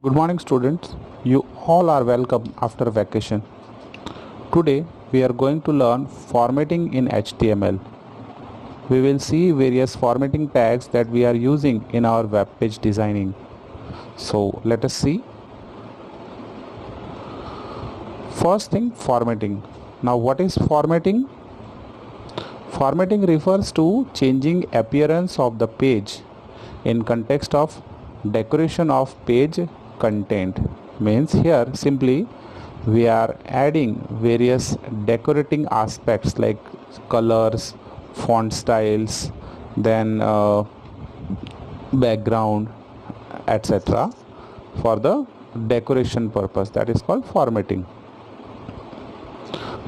Good morning, students. You all are welcome after vacation. Today, we are going to learn formatting in HTML. We will see various formatting tags that we are using in our web page designing. So, let us see. First thing, formatting. Now, what is formatting? Formatting refers to changing appearance of the page in context of decoration of page content. Means here simply we are adding various decorating aspects like colors, font styles, then background, etc. for the decoration purpose. That is called formatting.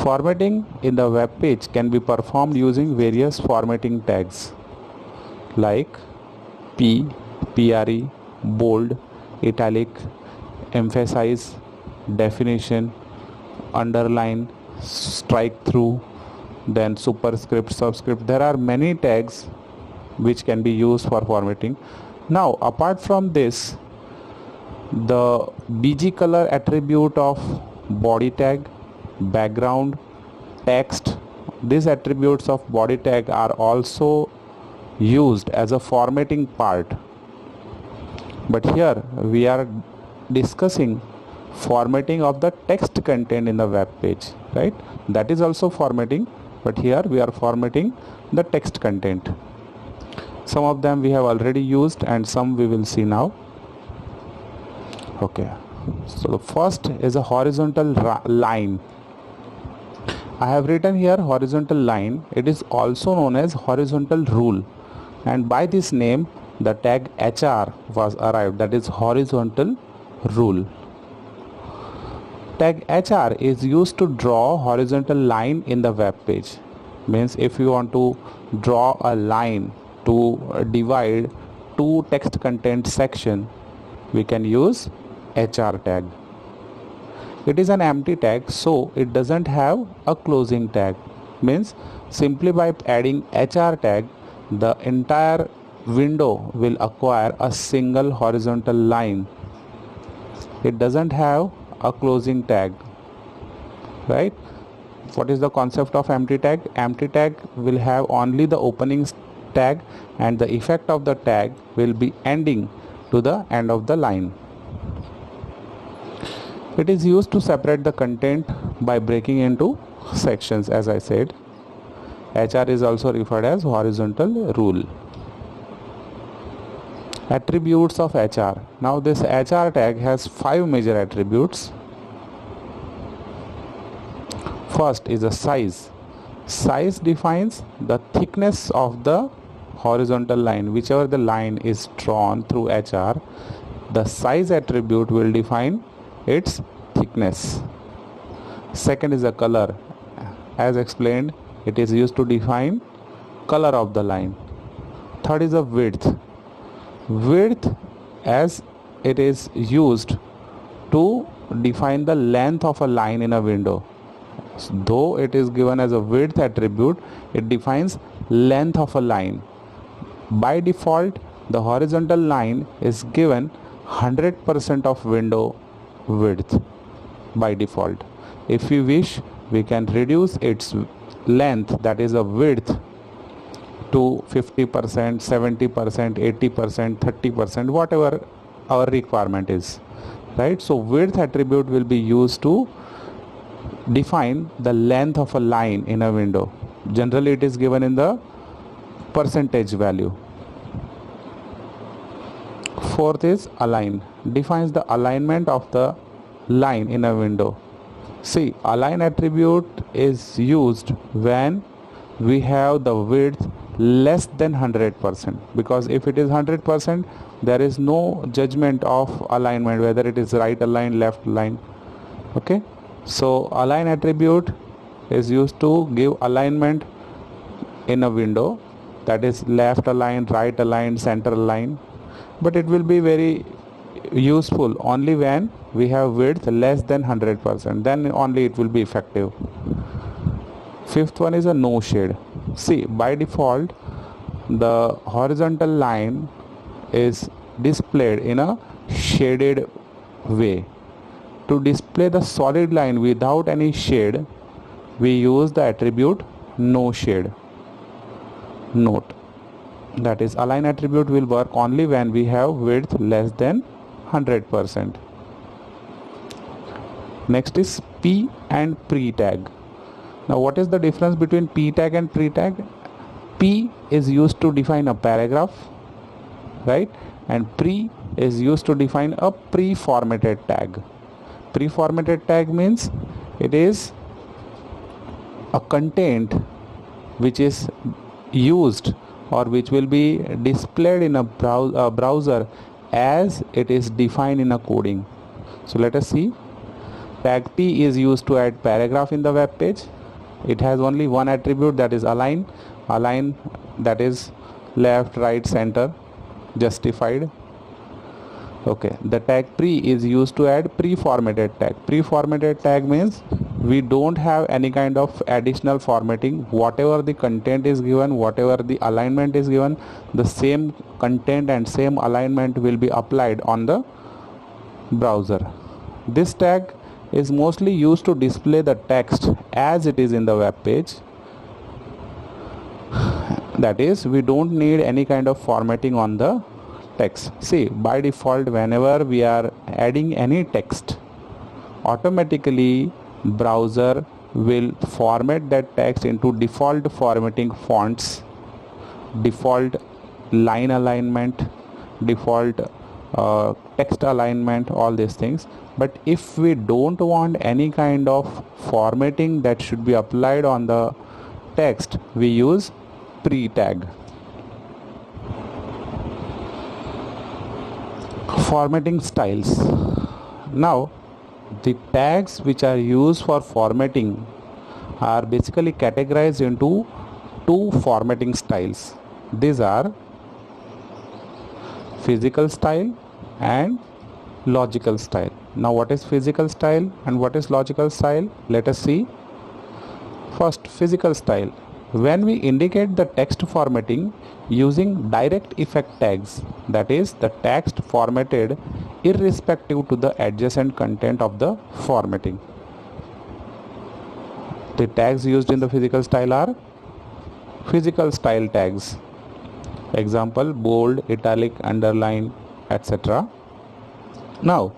Formatting in the web page can be performed using various formatting tags like P, PRE, bold, italic, emphasize, definition, underline, strike through, then superscript, subscript. There are many tags which can be used for formatting. Now, apart from this, the BG color attribute of body tag, background, text, these attributes of body tag are also used as a formatting part. But here we are discussing formatting of the text content in the web page, right? That is also formatting, but here we are formatting the text content. Some of them we have already used and some we will see now. Okay, so the first is a horizontal line. I have written here horizontal line. It is also known as horizontal rule, and by this name the tag HR was arrived, that is horizontal rule. Tag HR is used to draw horizontal line in the web page. Means if you want to draw a line to divide two text content section, we can use HR tag. It is an empty tag, so it doesn't have a closing tag. Means simply by adding HR tag, the entire window will acquire a single horizontal line. It doesn't have a closing tag, right? What is the concept of empty tag? Empty tag will have only the opening tag, and the effect of the tag will be ending to the end of the line. It is used to separate the content by breaking into sections. As I said, HR is also referred as horizontal rule. Attributes of HR. Now this HR tag has 5 major attributes. First is the size. Size defines the thickness of the horizontal line. Whichever the line is drawn through HR, the size attribute will define its thickness. Second is the color. As explained, it is used to define color of the line. Third is the width. Width, as it is used to define the length of a line in a window. Though it is given as a width attribute, it defines length of a line. By default, the horizontal line is given 100% of window width by default. If we wish, we can reduce its length, that is a width, to 50%, 70%, 80%, 30%, whatever our requirement is, right? So width attribute will be used to define the length of a line in a window. Generally it is given in the percentage value. Fourth is align. Defines the alignment of the line in a window. See, align attribute is used when we have the width less than 100%, because if it is 100%, there is no judgment of alignment, whether it is right align, left align. Okay, so align attribute is used to give alignment in a window, that is left align, right align, center align. But it will be very useful only when we have width less than 100%, then only it will be effective. Fifth one is a no shade. See, by default the horizontal line is displayed in a shaded way. To display the solid line without any shade, we use the attribute no shade. Note that is, align attribute will work only when we have width less than 100%. Next is p and pre tag. Now what is the difference between p tag and pre tag? P is used to define a paragraph, right, and pre is used to define a pre-formatted tag. Pre-formatted tag means it is a content which is used or which will be displayed in a browser as it is defined in a coding. So let us see. Tag P is used to add paragraph in the web page. It has only one attribute, that is align. Align, that is left, right, center, justified. Okay, the tag pre is used to add pre-formatted tag. Pre-formatted tag means we don't have any kind of additional formatting. Whatever the content is given, whatever the alignment is given, the same content and same alignment will be applied on the browser. This tag is mostly used to display the text as it is in the web page. That is, we don't need any kind of formatting on the text. See, by default, whenever we are adding any text, automatically browser will format that text into default formatting fonts, default line alignment, default text alignment, all these things. But if we don't want any kind of formatting that should be applied on the text, we use pre tag. Formatting styles. Now the tags which are used for formatting are basically categorized into two formatting styles. These are physical style and logical style. Now what is physical style and what is logical style? Let us see. First, physical style. When we indicate the text formatting using direct effect tags, that is, the text formatted irrespective to the adjacent content of the formatting. The tags used in the physical style are physical style tags. Example, bold, italic, underline, etc. Now,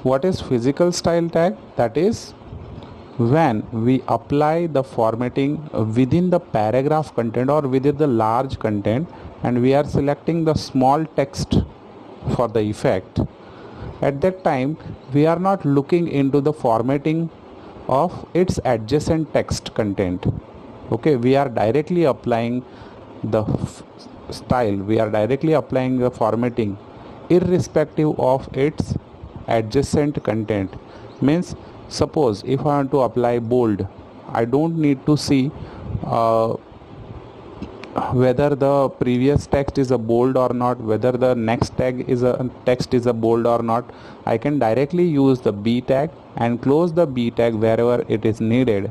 what is physical style tag? That is when we apply the formatting within the paragraph content or within the large content, and we are selecting the small text for the effect. At that time, we are not looking into the formatting of its adjacent text content. Okay, we are directly applying the style, we are directly applying the formatting irrespective of its adjacent content. Means, suppose if I want to apply bold, I don't need to see whether the previous text is a bold or not, whether the next tag is a text is a bold or not. I can directly use the B tag and close the B tag wherever it is needed,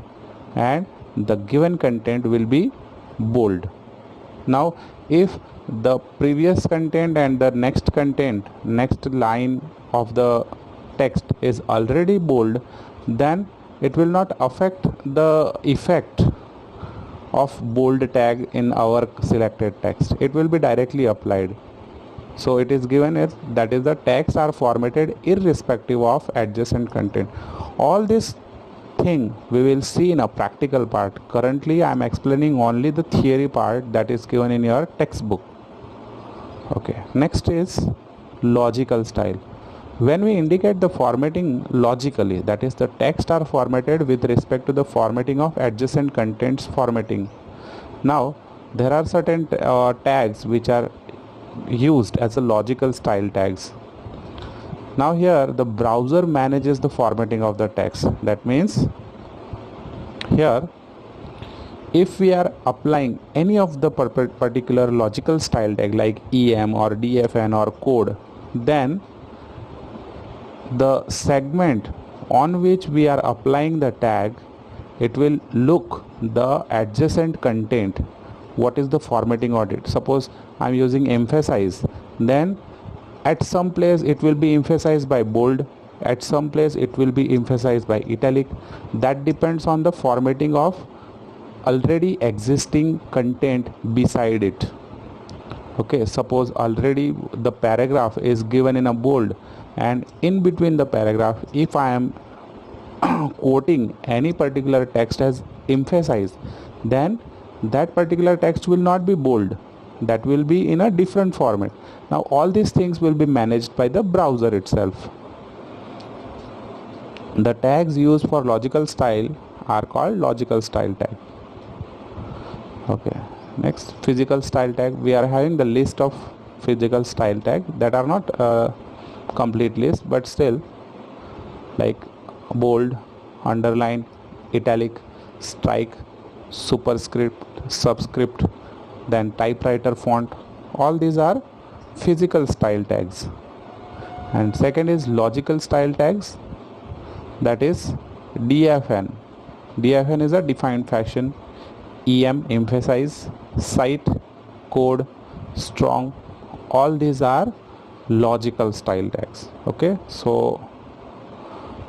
and the given content will be bold. Now if the previous content and the next content, next line of the text is already bold, then it will not affect the effect of bold tag in our selected text. It will be directly applied. So it is given as, that is, the tags are formatted irrespective of adjacent content. All this thing we will see in a practical part. Currently I am explaining only the theory part that is given in your textbook. Okay, next is logical style. When we indicate the formatting logically, that is, the text are formatted with respect to the formatting of adjacent contents formatting. Now there are certain tags which are used as a logical style tags. Now here the browser manages the formatting of the text. That means here if we are applying any of the particular logical style tag like EM or DFN or code, then the segment on which we are applying the tag, it will look the adjacent content, what is the formatting of it. Suppose I am using emphasize, then at some place it will be emphasized by bold, at some place it will be emphasized by italic. That depends on the formatting of already existing content beside it. Okay, suppose already the paragraph is given in a bold, and in between the paragraph if I am quoting any particular text as emphasized, then that particular text will not be bold, that will be in a different format. Now all these things will be managed by the browser itself. The tags used for logical style are called logical style tag. Okay, next, physical style tag. We are having the list of physical style tag that are not complete list, but still, like bold, underline, italic, strike, superscript, subscript, then typewriter font. All these are physical style tags. And second is logical style tags, that is DFN. DFN is a defined fashion, EM emphasize, cite, code, strong. All these are logical style tags. Okay, so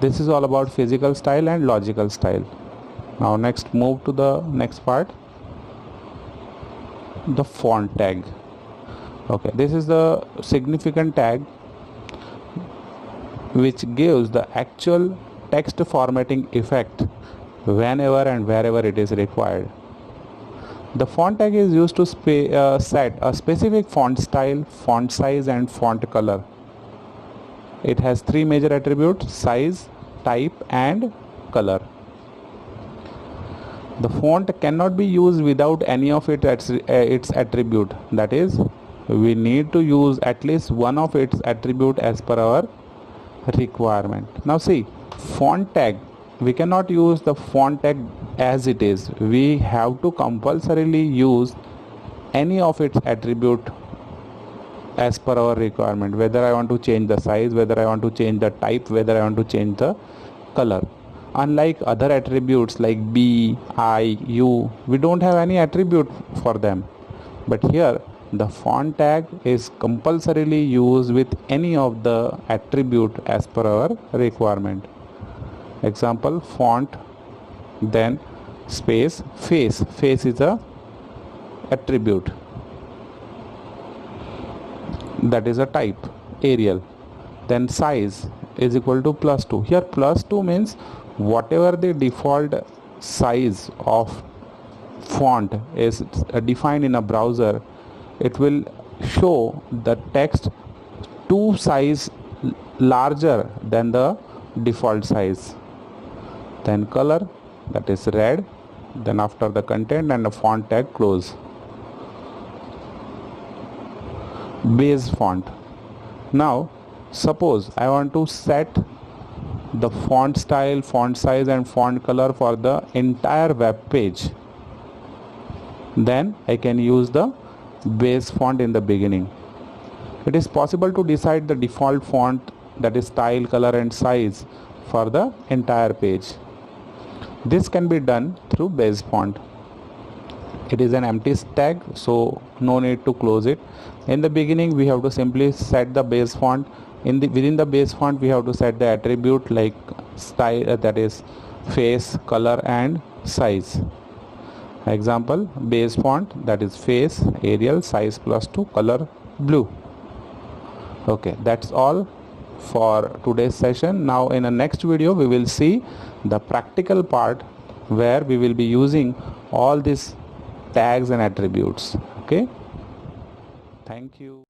this is all about physical style and logical style. Now next, move to the next part, the font tag. Okay, this is the significant tag which gives the actual text formatting effect whenever and wherever it is required. The font tag is used to set a specific font style, font size and font color. It has three major attributes: size, type and color. The font cannot be used without any of its attribute. That is, we need to use at least one of its attribute as per our requirement. Now see, font tag, we cannot use the font tag as it is. We have to compulsorily use any of its attribute as per our requirement, whether I want to change the size, whether I want to change the type, whether I want to change the color. Unlike other attributes like B, I, U, we don't have any attribute for them, but here the font tag is compulsorily used with any of the attribute as per our requirement. Example, font, then space, face. Face is a attribute, that is a type, Arial. Then size is equal to +2. Here +2 means whatever the default size of font is defined in a browser, it will show the text 2 size larger than the default size. Then color, that is red. Then after the content and the font tag close. Base font. Now suppose I want to set the font style, font size and font color for the entire web page, then I can use the base font in the beginning. It is possible to decide the default font, that is style, color and size for the entire page. This can be done through base font. It is an empty tag, so no need to close it. In the beginning we have to simply set the base font. Within the base font we have to set the attribute like style, that is face, color and size. Example, base font, that is face, Arial, size +2, color blue. Okay, that's all for today's session. Now in the next video we will see the practical part where we will be using all these tags and attributes. Okay, thank you.